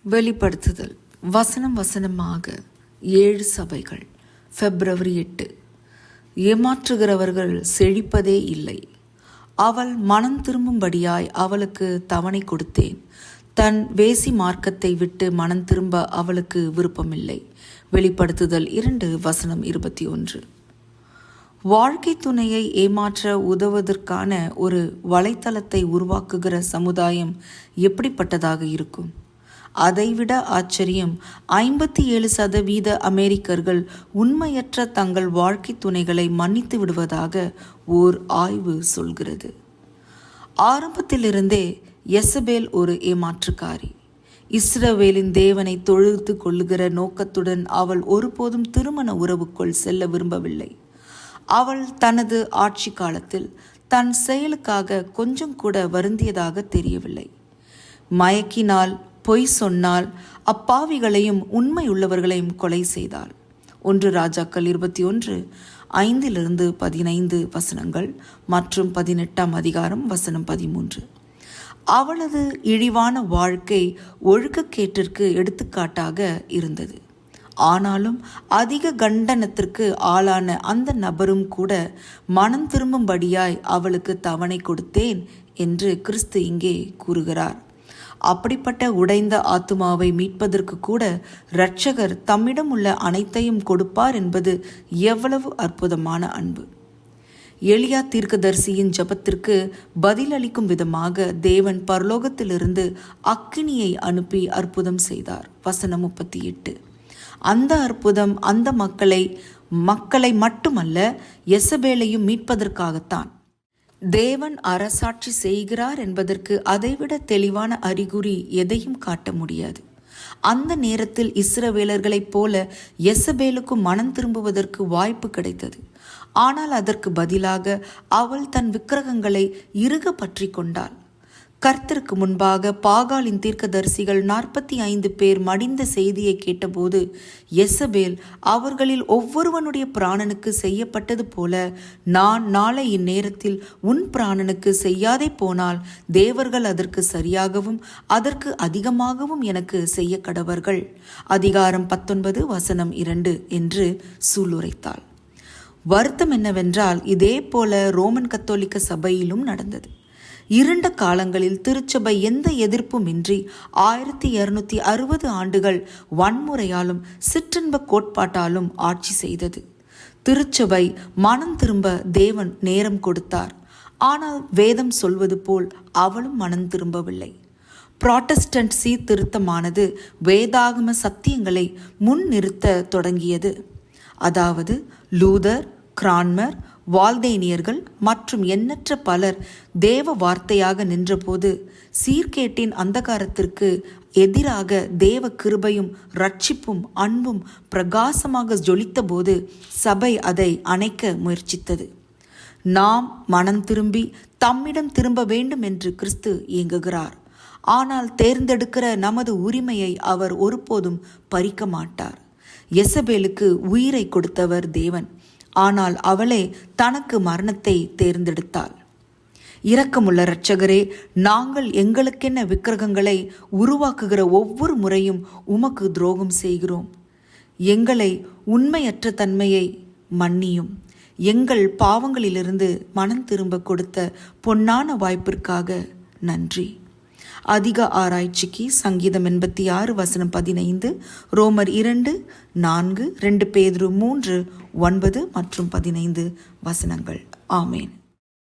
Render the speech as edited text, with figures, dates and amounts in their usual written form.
வெளிப்படுத்துதல் வசனமாக 7 சபைகள். February 8. ஏமாற்றுகிறவர்கள் செழிப்பதே இல்லை. அவள் மனம் திரும்பும்படியாய் அவளுக்கு தவணை கொடுத்தேன். தன் வேசி மார்க்கத்தை விட்டு மனம் திரும்ப அவளுக்கு விருப்பமில்லை. வெளிப்படுத்துதல் 2 வசனம் 21. வாழ்க்கை துணையை ஏமாற்ற உதவுவதற்கான ஒரு வலைத்தளத்தை உருவாக்குகிற சமுதாயம் எப்படிப்பட்டதாக இருக்கும்? அதைவிட ஆச்சரியம், 57% அமெரிக்கர்கள் உண்மையற்ற தங்கள் வாழ்க்கை துணைகளை மன்னித்து விடுவதாக ஓர் ஆய்வு சொல்கிறது. ஆரம்பத்திலிருந்தே யெசபேல் ஒரு ஏமாற்றுக்காரி. இஸ்ரவேலின் தேவனை தொழுது கொள்ளுகிற நோக்கத்துடன் அவள் ஒருபோதும் திருமண உறவுக்குள் செல்ல விரும்பவில்லை. அவள் தனது ஆட்சி காலத்தில் தன் செயலுக்காக கொஞ்சம் கூட வருந்தியதாக தெரியவில்லை. மயக்கினால், பொய் சொன்னால், அப்பாவிகளையும் உண்மையுள்ளவர்களையும் கொலை செய்தாள். 1 ராஜாக்கள் 21 5-15 வசனங்கள் மற்றும் 18ஆம் அதிகாரம் வசனம் 13. அவளது இழிவான வாழ்க்கை ஒழுக்கக்கேட்டிற்கு எடுத்துக்காட்டாக இருந்தது. ஆனாலும் அதிக கண்டனத்திற்கு ஆளான அந்த நபரும் கூட மனம் திரும்பும்படியாய் அவளுக்கு தவணை கொடுத்தேன் என்று கிறிஸ்து இங்கே கூறுகிறார். அப்படிப்பட்ட உடைந்த ஆத்துமாவை மீட்பதற்கு கூட இரட்சகர் தம்மிடம் உள்ள அனைத்தையும் கொடுப்பார் என்பது எவ்வளவு அற்புதமான அன்பு! எலியா தீர்க்கதரிசியின் ஜெபத்திற்கு பதிலளிக்கும் விதமாக தேவன் பரலோகத்திலிருந்து அக்கினியை அனுப்பி அற்புதம் செய்தார். வசனம் 38. அந்த அற்புதம் அந்த மக்களை மட்டுமல்ல, யெசபேலையும் மீட்பதற்காகத்தான். தேவன் அரசாட்சி செய்கிறார் என்பதற்கு அதைவிட தெளிவான அறிகுறி எதையும் காட்ட முடியாது. அந்த நேரத்தில் இஸ்ரவேலர்களைப் போல யெசபேலுக்கும் மனம் திரும்புவதற்கு வாய்ப்பு கிடைத்தது. ஆனால் அதற்கு பதிலாக அவள் தன் விக்கிரகங்களை இறுக பற்றி கொண்டாள். கர்த்தருக்கு முன்பாக பாகாலின் தீர்க்கதரிசிகள் 45 பேர் மடிந்த செய்தியை கேட்டபோது யெசபேல் அவர்களில் ஒவ்வொருவனுடைய பிராணனுக்கு செய்யப்பட்டது போல நான் நாளை இந்நேரத்தில் உன் பிராணனுக்கு செய்யாதே போனால் தேவர்கள் அதற்கு சரியாகவும் அதற்கு அதிகமாகவும் எனக்கு செய்ய கடவர்கள். அதிகாரம் 19 வசனம் 2 என்று சூளுரைத்தாள். வருத்தம் என்னவென்றால் இதே போல ரோமன் கத்தோலிக்க சபையிலும் நடந்தது. இருண்ட காலங்களில் திருச்சபை எந்த எதிர்ப்புமின்றி 1260 ஆண்டுகள் வன்முறையாலும் சிற்றின்ப கோட்பாட்டாலும் ஆட்சி செய்தது. திருச்சபை மனம் திரும்ப தேவன் நேரம் கொடுத்தார். ஆனால் வேதம் சொல்வது போல் அவளும் மனம் திரும்பவில்லை. புராட்டஸ்டன்ட் சீர்திருத்தமானது வேதாகம சத்தியங்களை முன்னிறுத்த தொடங்கியது. அதாவது லூதர், கிரான்மர், வால்டேனியர்கள் மற்றும் எண்ணற்ற பலர் தேவ வார்த்தையாக நின்றபோது சீர்கேட்டின் அந்தகாரத்திற்கு எதிராக தேவ கிருபையும் ரட்சிப்பும் அன்பும் பிரகாசமாக ஜொலித்த போது சபை அதை அணைக்க முயற்சித்தது. நாம் மனம் திரும்பி தம்மிடம் திரும்ப வேண்டும் என்று கிறிஸ்து இயங்குகிறார். ஆனால் தேர்ந்தெடுக்கிற நமது உரிமையை அவர் ஒருபோதும் பறிக்க மாட்டார். யெசபேலுக்கு உயிரை கொடுத்தவர் தேவன். ஆனால் அவளே தனக்கு மரணத்தை தேர்ந்தெடுத்தாள். இரக்கமுள்ள இரட்சகரே, நாங்கள் எங்களுக்கென்ன விக்கிரகங்களை உருவாக்குகிற ஒவ்வொரு முறையும் உமக்கு துரோகம் செய்கிறோம். எங்களை உண்மையற்ற தன்மையை மன்னியும். எங்கள் பாவங்களிலிருந்து மனம் திரும்ப கொடுத்த பொன்னான வாய்ப்பிற்காக நன்றி. அதிக ஆராய்ச்சிக்கு சங்கீதம் 86 வசனம் 15, ரோமர் 2 4, 2 பேதுரு 3 9 மற்றும் 15 வசனங்கள். ஆமேன்.